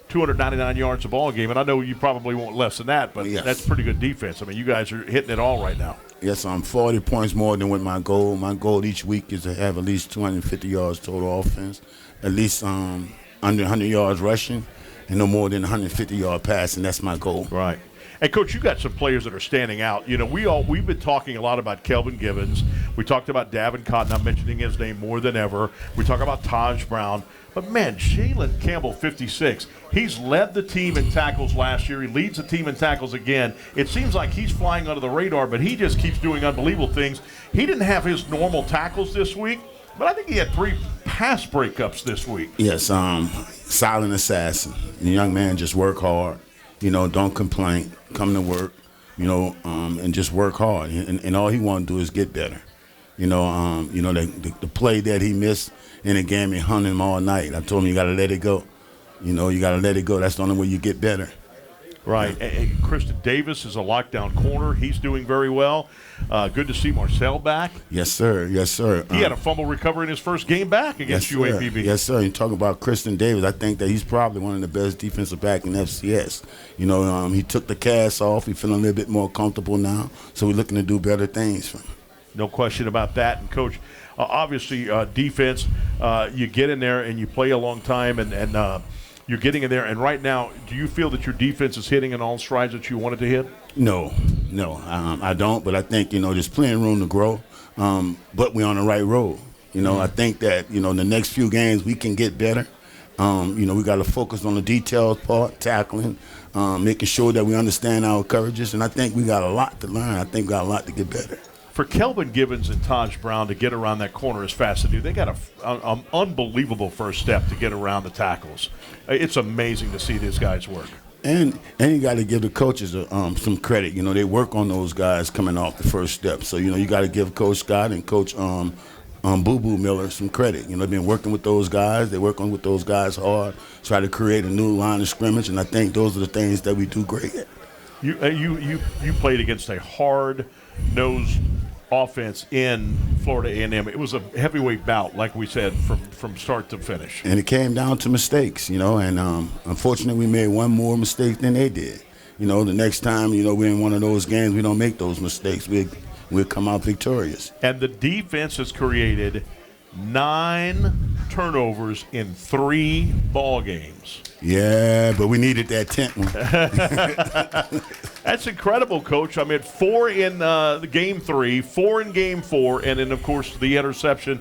299 yards a ball game. And I know you probably want less than that, but that's pretty good defense. I mean, you guys are hitting it all right now. Yes, I'm 40 points more than with my goal. My goal each week is to have at least 250 yards total offense, at least under 100 yards rushing, and no more than 150-yard passing. That's my goal. Right. And, Coach, you got some players that are standing out. You know, we've been talking a lot about Kelvin Givens. We talked about Davin Cotton. I'm mentioning his name more than ever. We talk about Taj Brown. But, man, Jalen Campbell, 56, he's led the team in tackles last year. He leads the team in tackles again. It seems like he's flying under the radar, but he just keeps doing unbelievable things. He didn't have his normal tackles this week, but I think he had 3 pass breakups this week. Yes, silent assassin. The young man just work hard. You know, don't complain. Come to work, you know, and just work hard. And all he want to do is get better. The play that he missed in the game, he hung him all night. I told him you got to let it go. You know, you got to let it go. That's the only way you get better. Right. And Kristen Davis is a lockdown corner. He's doing very well. Good to see Marcel back. Yes, sir. Yes, sir. He had a fumble recovery in his first game back against UAPB. Yes, sir. You talk about Kristen Davis. I think that he's probably one of the best defensive back in FCS. You know, he took the cast off. He's feeling a little bit more comfortable now. So we're looking to do better things for him. No question about that. And, Coach, obviously defense, you get in there and you play a long time and you're getting in there. And right now, do you feel that your defense is hitting in all strides that you wanted to hit? No, I don't. But I think, there's plenty of room to grow. But we're on the right road. I think that, in the next few games we can get better. We got to focus on the details part, tackling, making sure that we understand our coverages. And I think we got a lot to learn. I think we got a lot to get better. For Kelvin Givens and Taj Brown to get around that corner as fast as they do, they got an unbelievable first step to get around the tackles. It's amazing to see these guys work. And you got to give the coaches some credit. They work on those guys coming off the first step. So, you got to give Coach Scott and Coach Boo Boo Miller some credit. They've been working with those guys. They're working with those guys hard, try to create a new line of scrimmage, and I think those are the things that we do great at. You played against a hard-nosed offense in Florida A&M. It was a heavyweight bout, like we said, from start to finish. And it came down to mistakes, and unfortunately we made one more mistake than they did. The next time, we're in one of those games, we don't make those mistakes. We'll come out victorious. And the defense has created 9 turnovers in 3 ball games. Yeah, but we needed that 10th one. That's incredible, Coach. I mean, 4 in the game 3, 4 in game 4, and then, of course, the interception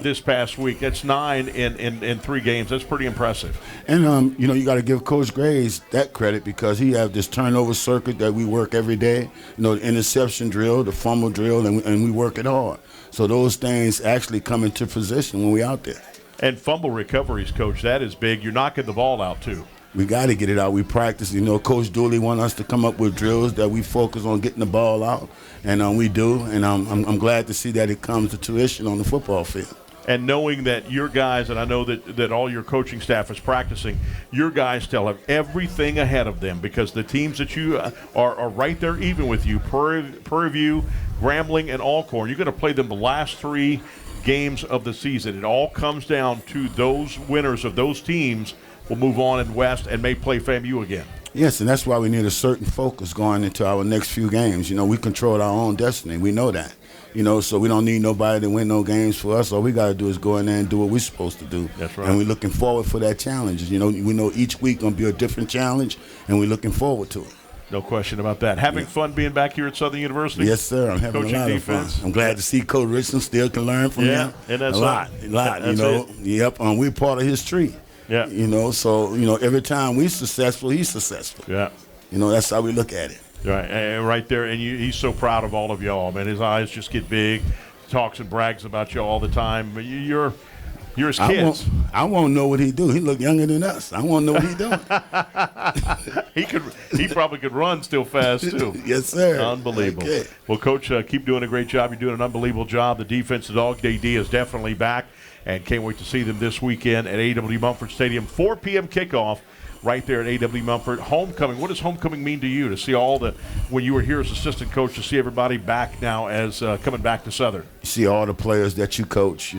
this past week. That's 9 in 3 games. That's pretty impressive. And, you got to give Coach Graves that credit because he has this turnover circuit that we work every day. The interception drill, the fumble drill, and we work it hard. So those things actually come into position when we're out there. And fumble recoveries, Coach, that is big. You're knocking the ball out, too. We got to get it out. We practice. Coach Dooley wants us to come up with drills that we focus on getting the ball out, and we do. And I'm glad to see that it comes to tuition on the football field. And knowing that your guys, and I know that all your coaching staff is practicing, your guys still have everything ahead of them because the teams that you are right there even with you, Prairie View, Grambling, and Alcorn, you're going to play them the last 3 games of the season. It all comes down to those winners of those teams will move on in West and may play FAMU again. Yes, and that's why we need a certain focus going into our next few games. We control our own destiny. We know that. So we don't need nobody to win no games for us. All we got to do is go in there and do what we're supposed to do. That's right. And we're looking forward for that challenge. We know each week going to be a different challenge, and we're looking forward to it. No question about that. Having fun being back here at Southern University? Yes, sir. I'm having a lot of fun. I'm glad to see Coach Richardson still can learn from him. And that's a lot. Yep, we're part of his tree. Yeah. So, every time we're successful, he's successful. Yeah. That's how we look at it. Right, and right there, and he's so proud of all of y'all, man. His eyes just get big, talks and brags about you all the time. But you're his kids. I won't know what he do. He look younger than us. I won't know what he doing. He probably could run still fast too. Yes, sir. Unbelievable. Okay. Well, Coach, keep doing a great job. You're doing an unbelievable job. The defensive dog, AD, is definitely back, and can't wait to see them this weekend at A.W. Mumford Stadium. 4 p.m. kickoff. Right there at A.W. Mumford. Homecoming. What does homecoming mean to you? To see when you were here as assistant coach, to see everybody back now as coming back to Southern. You see all the players that you coach,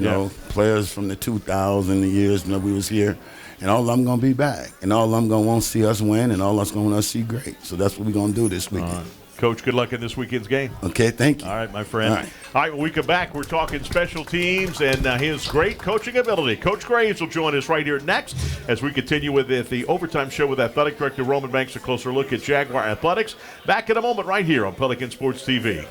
players from the 2000 years when we was here, and all of them going to be back. And all of them going to want to see us win, and all of us going to want to see great. So that's what we're going to do this weekend. Coach, good luck in this weekend's game. Okay, thank you. All right, my friend. All right, when we come back, we're talking special teams and his great coaching ability. Coach Graves will join us right here next as we continue with the Overtime Show with Athletic Director Roman Banks. A closer look at Jaguar Athletics. Back in a moment right here on Pelican Sports TV.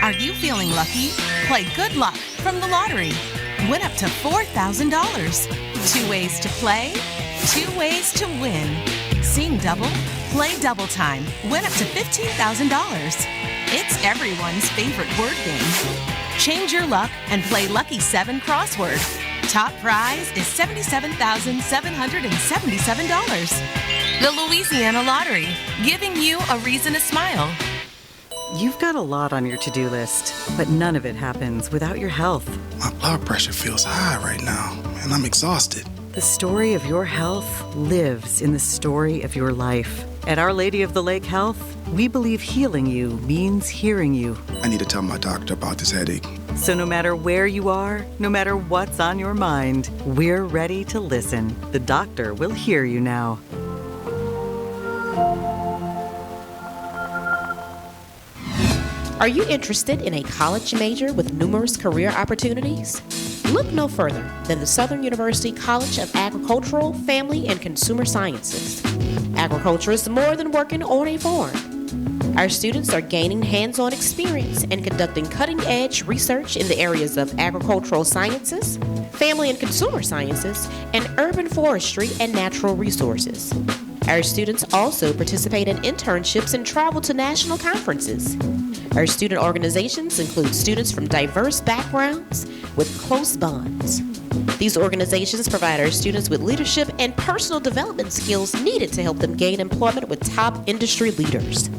Are you feeling lucky? Play Good Luck from the lottery. Win up to $4,000. 2 ways to play, 2 ways to win. Seeing double? Play double time. Win up to $15,000. It's everyone's favorite word game. Change your luck and play Lucky 7 crossword. Top prize is $77,777. The Louisiana Lottery, giving you a reason to smile. You've got a lot on your to-do list, but none of it happens without your health. My blood pressure feels high right now, and I'm exhausted. The story of your health lives in the story of your life. At Our Lady of the Lake Health, we believe healing you means hearing you. I need to tell my doctor about this headache. So no matter where you are, no matter what's on your mind, we're ready to listen. The doctor will hear you now. Are you interested in a college major with numerous career opportunities? Look no further than the Southern University College of Agricultural, Family, and Consumer Sciences. Agriculture is more than working on a farm. Our students are gaining hands-on experience and conducting cutting-edge research in the areas of agricultural sciences, family and consumer sciences, and urban forestry and natural resources. Our students also participate in internships and travel to national conferences. Our student organizations include students from diverse backgrounds with close bonds. These organizations provide our students with leadership and personal development skills needed to help them gain employment with top industry leaders.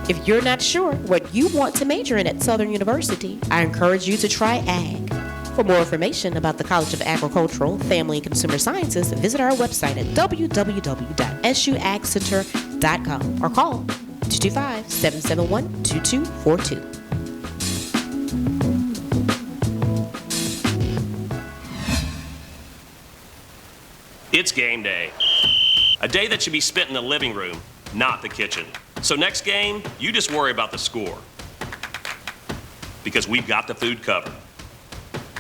If you're not sure what you want to major in at Southern University, I encourage you to try Ag. For more information about the College of Agricultural, Family, and Consumer Sciences, visit our website at www.suagcenter.com or call 225-771-2242. It's game day. A day that should be spent in the living room, not the kitchen. So next game, you just worry about the score. Because we've got the food covered.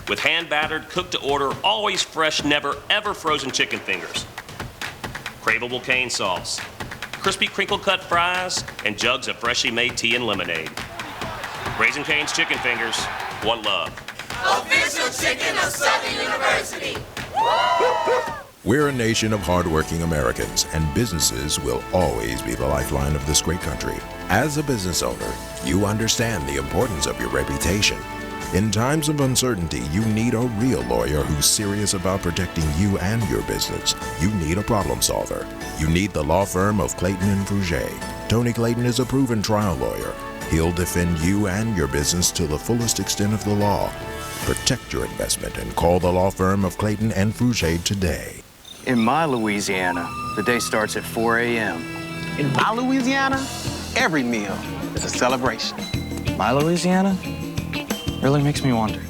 With hand-battered, cooked-to-order, always fresh, never, ever frozen chicken fingers. Craveable cane sauce. Crispy crinkle-cut fries, and jugs of freshly made tea and lemonade. Raising Cane's Chicken Fingers, one love. Official chicken of Southern University. We're a nation of hardworking Americans, and businesses will always be the lifeline of this great country. As a business owner, you understand the importance of your reputation. In times of uncertainty, you need a real lawyer who's serious about protecting you and your business. You need a problem solver. You need the law firm of Clayton and Fruget. Tony Clayton is a proven trial lawyer. He'll defend you and your business to the fullest extent of the law. Protect your investment and call the law firm of Clayton and Fruget today. In my Louisiana, the day starts at 4 a.m. In my Louisiana, every meal is a celebration. My Louisiana really makes me wonder.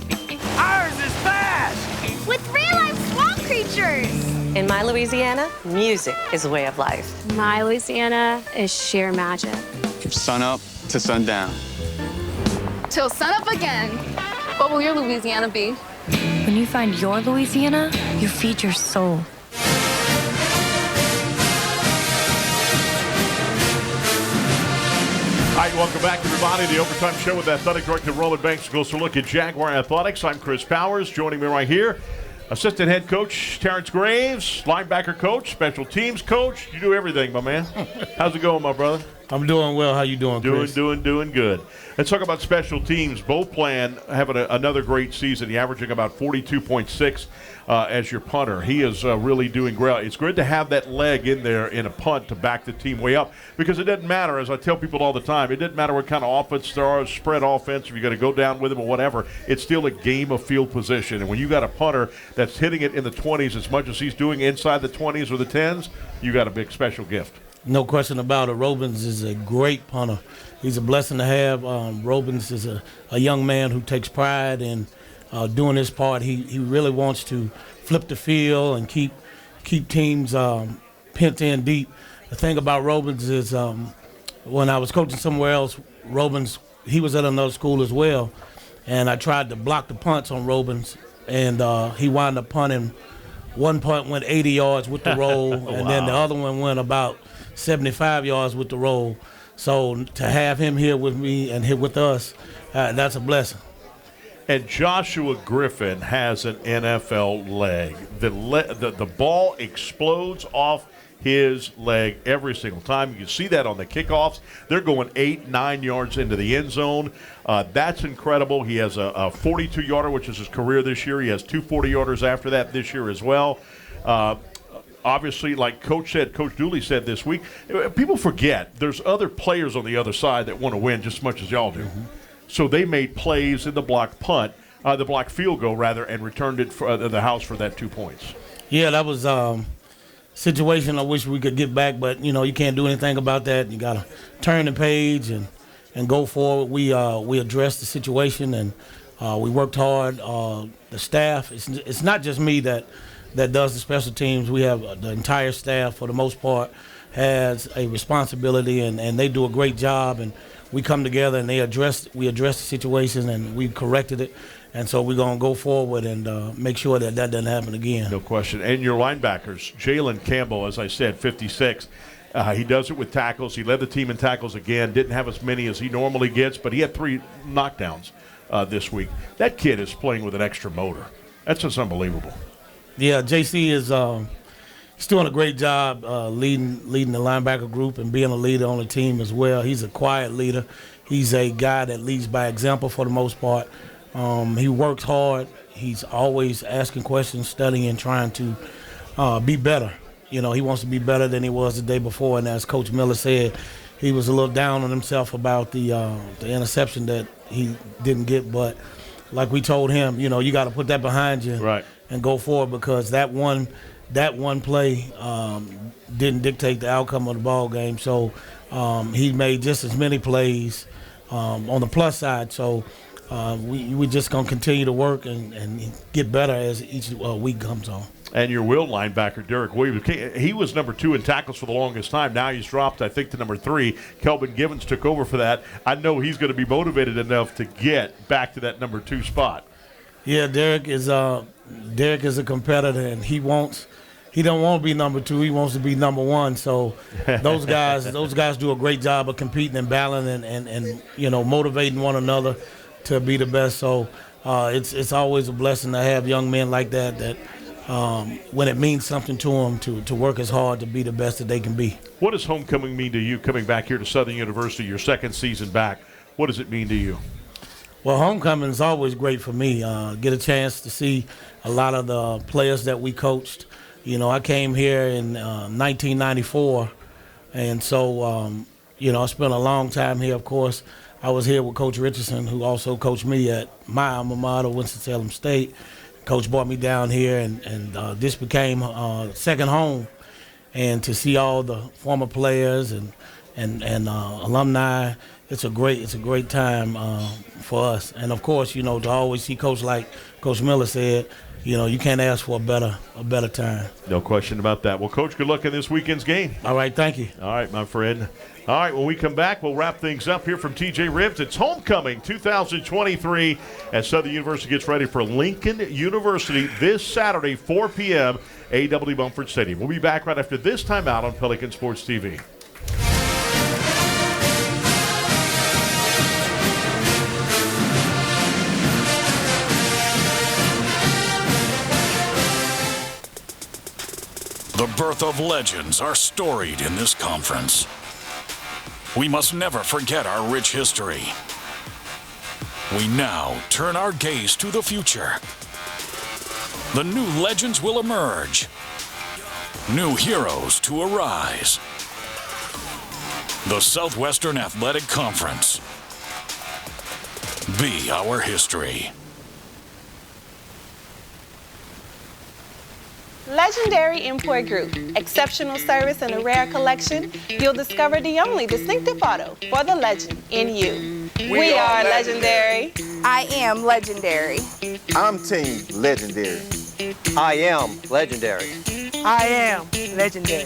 Ours is fast! With real-life swamp creatures! In my Louisiana, music is a way of life. My Louisiana is sheer magic. From sun up to sundown. Till sunup again. What will your Louisiana be? When you find your Louisiana, you feed your soul. All right, welcome back, everybody. The Overtime Show with Athletic Director Roman Banks. Closer look at Jaguar Athletics. I'm Chris Powers. Joining me right here, Assistant Head Coach Terrence Graves, Linebacker Coach, Special Teams Coach. You do everything, my man. How's it going, my brother? I'm doing well. How you doing, Chris? Doing good. Let's talk about special teams. Both plan having another great season. He's averaging about 42.6 as your punter. He is really doing great. It's good to have that leg in there in a punt to back the team way up, because it doesn't matter, as I tell people all the time, it doesn't matter what kind of offense there are, spread offense, if you're going to go down with him or whatever, it's still a game of field position. And when you got a punter that's hitting it in the 20s as much as he's doing inside the 20s or the 10s, you got a big special gift. No question about it. Robins is a great punter. He's a blessing to have. Robins is a young man who takes pride in doing his part. He really wants to flip the field and keep teams pent in deep. The thing about Robins is when I was coaching somewhere else, Robins, he was at another school as well, and I tried to block the punts on Robins, and he wound up punting. One punt went 80 yards with the roll, and then the other one went about 75 yards with the roll. So to have him here with me and here with us, that's a blessing. And Joshua Griffin has an NFL leg. The ball explodes off his leg every single time. You can see that on the kickoffs. They're going 8-9 yards into the end zone. That's incredible. He has a 42-yarder, which is his career this year. He has 2 40-yarders after that this year as well. Obviously, like Coach Dooley said this week, people forget there's other players on the other side that want to win just as much as y'all do. Mm-hmm. So they made plays in the block the block field goal rather, and returned it for the house for that 2 points. Yeah, that was situation I wish we could get back, but you can't do anything about that. You got to turn the page and go forward. We addressed the situation, and we worked hard. The staff, it's not just me that does the special teams. We have the entire staff, for the most part, has a responsibility, and they do a great job. And we come together and we address the situation, and we corrected it. And so we're going to go forward and make sure that doesn't happen again. No question. And your linebackers, Jalen Campbell, as I said, 56. He does it with tackles. He led the team in tackles again. Didn't have as many as he normally gets, but he had 3 knockdowns this week. That kid is playing with an extra motor. That's just unbelievable. Yeah, JC is he's doing a great job leading the linebacker group and being a leader on the team as well. He's a quiet leader. He's a guy that leads by example for the most part. He works hard. He's always asking questions, studying, trying to be better. He wants to be better than he was the day before. And as Coach Miller said, he was a little down on himself about the interception that he didn't get. But like we told him, you got to put that behind you, right, and go forward, because that one play didn't dictate the outcome of the ball game. So he made just as many plays on the plus side. So we're just going to continue to work and get better as each week comes on. And your will linebacker, Derek Williams, he was number 2 in tackles for the longest time. Now he's dropped, I think, to number 3. Kelvin Givens took over for that. I know he's going to be motivated enough to get back to that number 2 spot. Yeah, Derek is a competitor, and he don't want to be number 2. He wants to be number 1. So those guys do a great job of competing and battling and motivating one another to be the best. So it's always a blessing to have young men like that when it means something to them to work as hard to be the best that they can be. What does homecoming mean to you coming back here to Southern University, your second season back? What does it mean to you? Well, homecoming is always great for me. Get a chance to see a lot of the players that we coached. I came here in 1994, and so, I spent a long time here, of course. I was here with Coach Richardson, who also coached me at my alma mater, Winston-Salem State. Coach brought me down here, and this became second home. And to see all the former players and alumni, it's a great time for us. And of course, to always see Coach, like Coach Miller said, you can't ask for a better time. No question about that. Well, Coach, good luck in this weekend's game. All right, thank you. All right, my friend. All right, when we come back, we'll wrap things up here from TJ Ribs. It's homecoming 2023 as Southern University gets ready for Lincoln University this Saturday, 4 p.m., A.W. Mumford Stadium. We'll be back right after this timeout on Pelican Sports TV. The birth of legends are storied in this conference. We must never forget our rich history. We now turn our gaze to the future. The new legends will emerge. New heroes to arise. The Southwestern Athletic Conference. Be our history. Legendary Import Group. Exceptional service and a rare collection. You'll discover the only distinctive auto for the legend in you. We are legendary. I am legendary. I'm Team Legendary. I am legendary. I am legendary.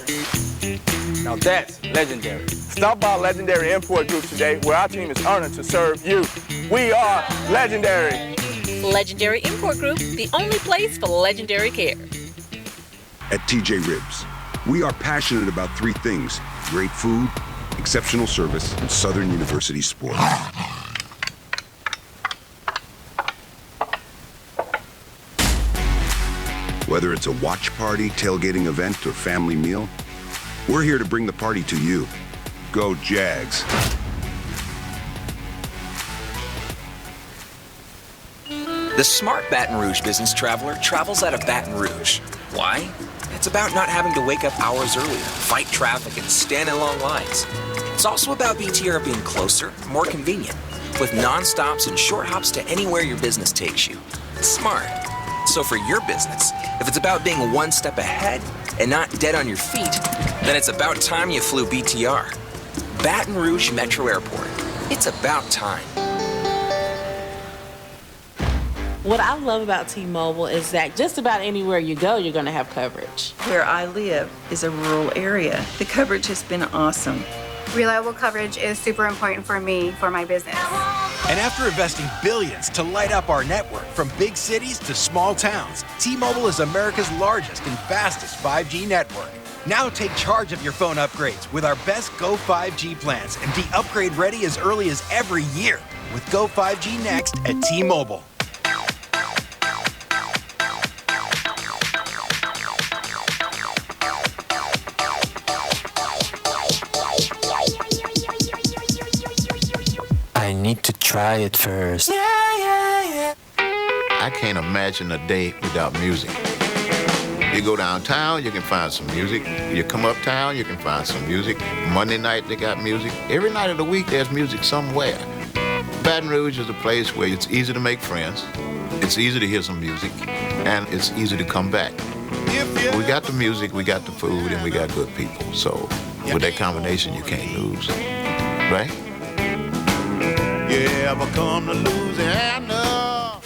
Now that's legendary. Stop by Legendary Import Group today, where our team is honored to serve you. We are legendary. Legendary Import Group, the only place for legendary care. At TJ Ribs, we are passionate about 3 things: great food, exceptional service, and Southern University sports. Whether it's a watch party, tailgating event, or family meal, we're here to bring the party to you. Go Jags. The smart Baton Rouge business traveler travels out of Baton Rouge. Why? It's about not having to wake up hours earlier, fight traffic, and stand in long lines. It's also about BTR being closer, more convenient, with non-stops and short hops to anywhere your business takes you. Smart. So for your business, if it's about being one step ahead and not dead on your feet, then it's about time you flew BTR. Baton Rouge Metro Airport. It's about time. What I love about T-Mobile is that just about anywhere you go, you're going to have coverage. Where I live is a rural area. The coverage has been awesome. Reliable coverage is super important for me, for my business. And after investing billions to light up our network from big cities to small towns, T-Mobile is America's largest and fastest 5G network. Now take charge of your phone upgrades with our best Go 5G plans and be upgrade ready as early as every year with Go 5G Next at T-Mobile. I need to try it first. I can't imagine a day without music. You go downtown, you can find some music. You come uptown, you can find some music. Monday night, they got music. Every night of the week, there's music somewhere. Baton Rouge is a place where it's easy to make friends, it's easy to hear some music, and it's easy to come back. We got the music, we got the food, and we got good people. So with that combination, you can't lose, right? You ever come to Louisiana?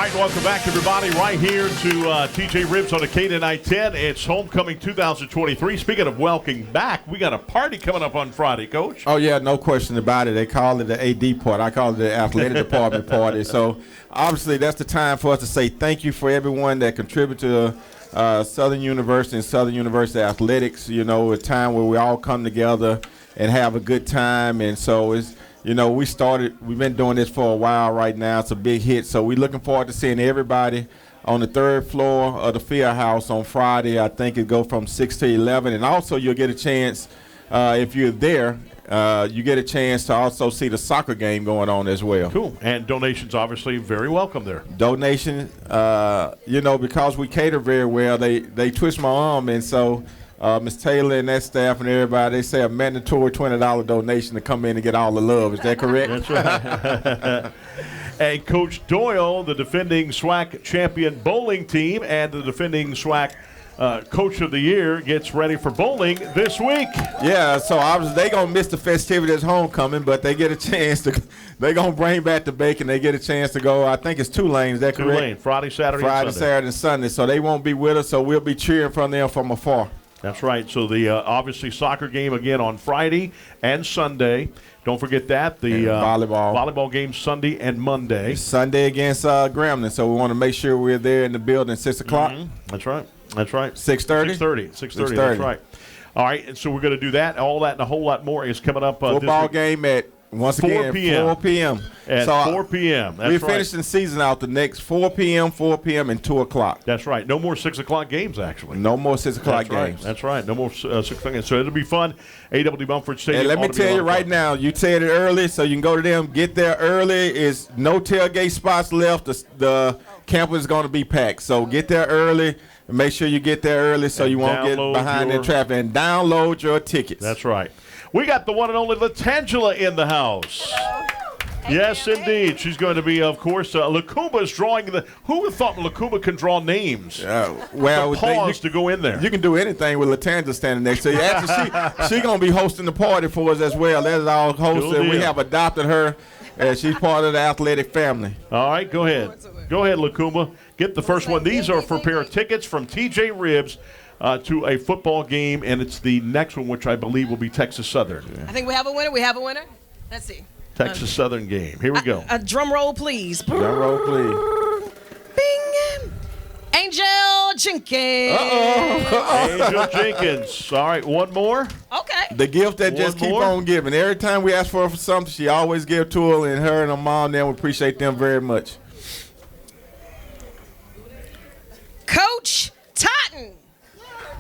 right, welcome back, everybody, right here to TJ Ribs on the K-910. It's Homecoming 2023. Speaking of welcoming back, we got a party coming up on Friday, Coach. Oh, yeah, no question about it. They call it the AD party. I call it the athletic department party. So, obviously, that's the time for us to say thank you for everyone that contributed to Southern University and Southern University athletics. You know, a time where we all come together and have a good time. And so it's, you know, we've been doing this for a while right now. It's a big hit. So we're looking forward to seeing everybody on the third floor of the field house on Friday. I think it go from 6 to 11. And also you'll get a chance, if you're there, you get a chance to also see the soccer game going on as well. Cool. And donations obviously very welcome there. Donation, you know, because we cater very well, they twist my arm. And so Ms. Taylor and that staff and everybody, they say a mandatory $20 donation to come in and get all the love. Is that correct? That's right. And Coach Doyle, the defending SWAC champion bowling team and the defending SWAC Coach of the Year, gets ready for bowling this week. Yeah, so obviously they're going to miss the festivities homecoming, but they get a chance to – they're going to bring back the bacon. They get a chance to go, I think it's Tulane. Is that correct? Tulane, Friday, Saturday, and Sunday. So they won't be with us, so we'll be cheering from them from afar. That's right. So the obviously soccer game again on Friday and Sunday. Don't forget that. The volleyball game Sunday and Monday. Sunday against Grambling. So we want to make sure we're there in the building at 6 o'clock. Mm-hmm. That's right. That's right. 6:30? 6:30. That's right. All right. And so we're going to do that. All that and a whole lot more is coming up. Football game at 4 p.m. At 4 p.m. That's we're right. finishing the season out the next 4 p.m., and 2 o'clock. That's right. No more 6 o'clock games, actually. No more 6 o'clock games. That's right. No more 6 o'clock games. So it'll be fun. AWD Mumford Stadium. And let me tell you right now, you said it early, so you can go to them. Get there early. Is no tailgate spots left. The campus is going to be packed. So get there early. And make sure you get there early so you won't get behind that traffic. And download your tickets. That's right. We got the one and only Latangela in the house. Hello. Yes, indeed. She's going to be, of course, Lakuba's drawing the. Who would have thought Lakuba can draw names? Well, pause to go in there. You can do anything with Latangela standing next to you. Actually, she's going to be hosting the party for us as well. That's our host, and we have adopted her as she's part of the athletic family. All right, go ahead. Go ahead, Lakuba. Get the first one. These are for a pair of tickets from TJ Ribs. To a football game, and it's the next one, which I believe will be Texas Southern. Yeah. I think we have a winner. Let's see. Texas Southern game. Here we go. A drum roll, please. Drum roll, please. Bing. Angel Jenkins. Angel Jenkins. All right, one more. Okay. The gift that just keep on giving. Every time we ask for something, she always give to her, and her and her mom, then we appreciate them very much. Coach Totten.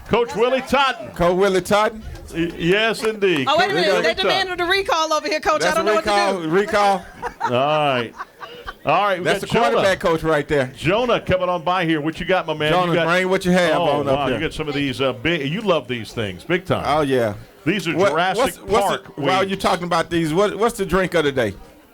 Coach Willie Totten. Coach Willie Totten? Yes, indeed. Oh, wait a minute. They demanded a recall over here, Coach. That's I don't know what to do. Recall. All right. All right. That's the quarterback coach right there. Jonah coming on by here. What you got, my man? Jonah, bring what you have on up there. You got some of these big. You love these things big time. Oh, yeah. These are Jurassic Park. While you're talking about these, what's the drink of the day?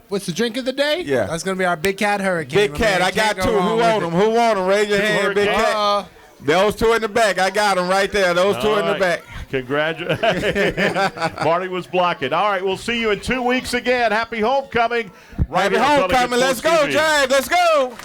What's the drink of the day? Yeah. That's going to be our Big Cat Hurricane. Big Cat. I got two. Who want them? Who want them? Raise your hand, Big Cat. Those two in the back. I got them right there. Those two in the back. Congratulations. Marty was blocking. All right, we'll see you in 2 weeks again. Happy homecoming. Happy homecoming. Let's go, Jag. Let's go.